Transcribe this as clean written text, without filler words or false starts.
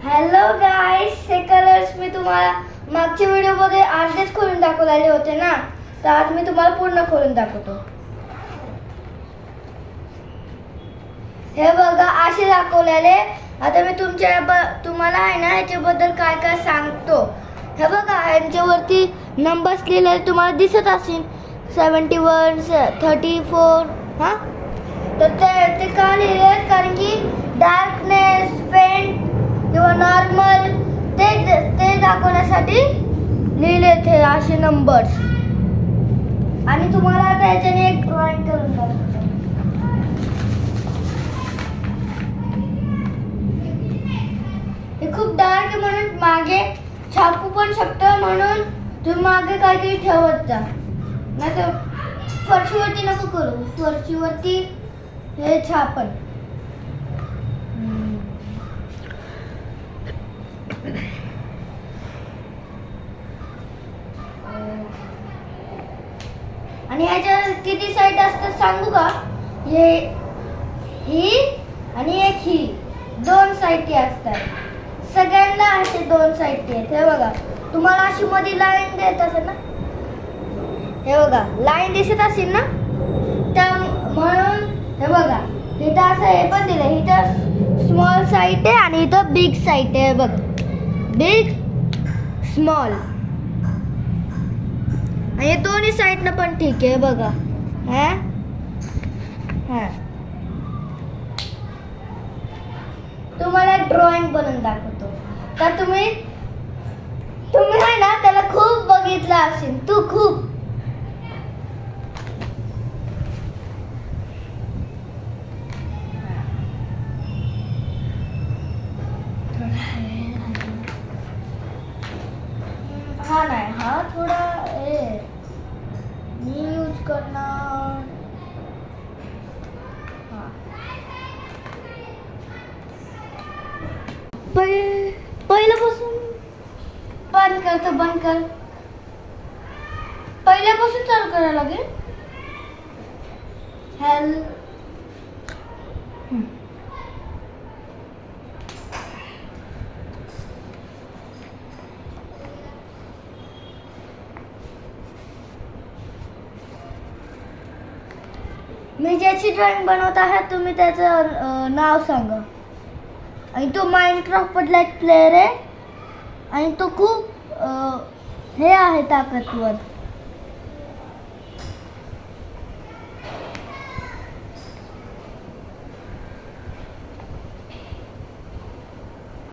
Hello गाईस, हे colours मी तुम्हाला मागच्या व्हिडिओमध्ये अर्धेच खोलून दाखवलेले होते ना, तर आज मी तुम्हाला पूर्ण खोलून दाखवतो. हे बघा असे दाखवलेले. आता मी तुम्हाला आहे ना याच्याबद्दल काय काय सांगतो. हे बघा यांच्यावरती नंबर्स लिहिलेले तुम्हाला दिसत असतील 71 34. हा, तर ते का लिहिले कारण की डार्कनेस, फेंट किंवा नॉर्मल ते दाखवण्यासाठी लिहिले थे असे नंबर्स. आणि तुम्हाला आता याच्याने एक ड्रॉइंग करून दाखवतो. हे खूप डार्क आहे म्हणून मागे छापू पण शकतो, म्हणून तुम्ही मागे काहीतरी ठेवत जा, नाही तर फरशीवरती नको करू. फरशीवरती हे छापण. आणि ह्याच्या किती साईड असतात सांगू का? ही आणि एक ही 2 साईड असतात. सगळ्यांना असे 2 साईड आहेत. हे बघा तुम्हाला अशी मध्ये लाईन देत असेल ना, हे बघा लाईन दिसत असेल ना, त्या म्हणून हे बघा इथं असं हे पण दिलं. इथं स्मॉल साईड आहे आणि इथं बिग साईड आहे. बघा बिग स्मॉल, आणि दोन्ही साईडनं पण ठीक आहे. बघा हा हा, तुम्हाला ड्रॉइंग बनवून दाखवतो. तर तुम्ही आहे ना त्याला खूप बघितलं असेल, तू खूप. हा नाही, हा थोडा मी यूज करणार. पहिल्यापासून बंद कर. पहिल्यापासून चालू करायला लागेल. मी ज्याची ड्रॉइंग बनवत आहे तुम्ही त्याचं नाव सांगा. आणि तो माइनक्राफ्ट मधला एक प्लेयर आहे आणि तो खूप हे आहे ताकदवर.